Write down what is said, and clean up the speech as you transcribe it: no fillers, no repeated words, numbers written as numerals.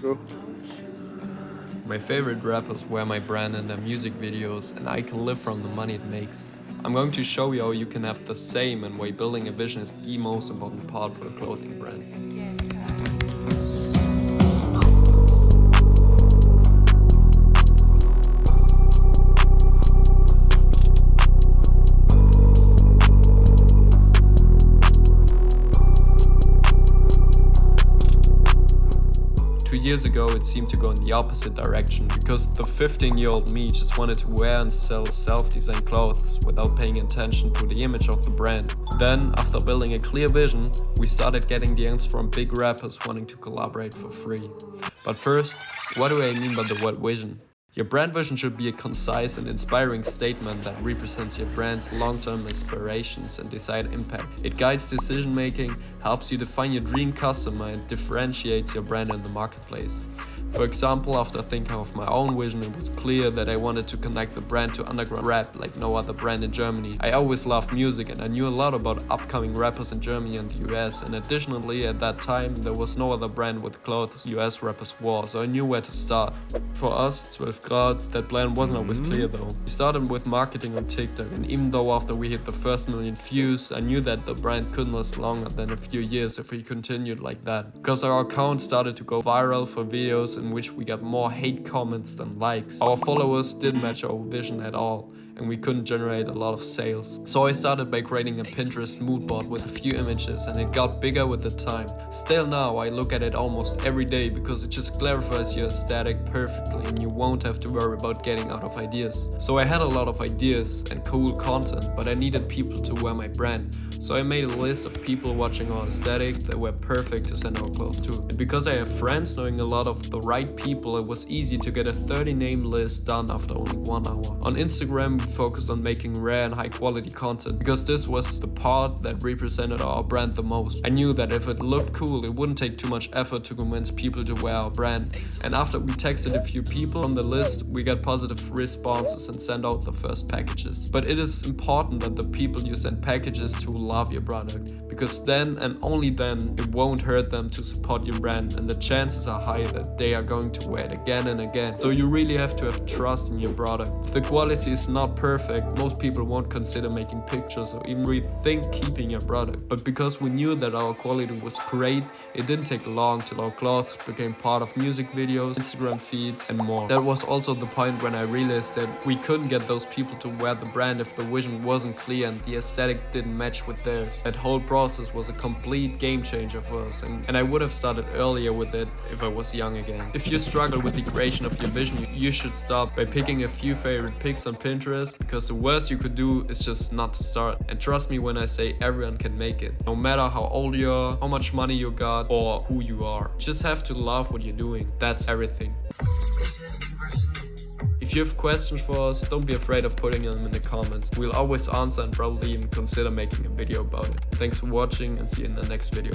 Go. My favorite rappers wear my brand in their music videos, and I can live from the money it makes. I'm going to show you how you can have the same and why building a vision is the most important part for a clothing brand. 2 years ago, it seemed to go in the opposite direction because the 15-year-old me just wanted to wear and sell self-designed clothes without paying attention to the image of the brand. Then, after building a clear vision, we started getting DMs from big rappers wanting to collaborate for free. But first, what do I mean by the word vision? Your brand vision should be a concise and inspiring statement that represents your brand's long-term aspirations and desired impact. It guides decision-making, helps you define your dream customer, and differentiates your brand in the marketplace. For example, after thinking of my own vision, it was clear that I wanted to connect the brand to underground rap like no other brand in Germany. I always loved music and I knew a lot about upcoming rappers in Germany and the US, and additionally at that time there was no other brand with clothes US rappers wore, so I knew where to start. For us, 12 Grad, that plan wasn't always clear though. We started with marketing on TikTok, and even though after we hit the first million views, I knew that the brand couldn't last longer than a few years if we continued like that. Because our account started to go viral for videos in which we got more hate comments than likes. Our followers didn't match our vision at all, and we couldn't generate a lot of sales. So I started by creating a Pinterest mood board with a few images, and it got bigger with the time. Still now I look at it almost every day because it just clarifies your aesthetic perfectly and you won't have to worry about getting out of ideas. So I had a lot of ideas and cool content, but I needed people to wear my brand. So I made a list of people watching our aesthetic that were perfect to send our clothes to. And because I have friends knowing a lot of the right people, it was easy to get a 30-name list done after only 1 hour. On Instagram, we focused on making rare and high quality content because this was the part that represented our brand the most. I knew that if it looked cool, it wouldn't take too much effort to convince people to wear our brand. And after we texted a few people on the list, we got positive responses and sent out the first packages. But it is important that the people you send packages to love your product, because then and only then it won't hurt them to support your brand, and the chances are high that they are going to wear it again and again. So you really have to have trust in your product. If the quality is not perfect, most people won't consider making pictures or even rethink keeping your product. But because we knew that our quality was great, it didn't take long till our clothes became part of music videos, Instagram feeds, and more. That was also the point when I realized that we couldn't get those people to wear the brand if the vision wasn't clear and the aesthetic didn't match with theirs. That whole process was a complete game changer for us, and I would have started earlier with it if I was young again. If you struggle with the creation of your vision, you should start by picking a few favorite pics on Pinterest, because the worst you could do is just not to start. And trust me when I say everyone can make it, no matter how old you are, how much money you got, or who you are. Just have to love what you're doing. That's everything. If you have questions for us, don't be afraid of putting them in the comments. We'll always answer and probably even consider making a video about it. Thanks for watching and see you in the next video.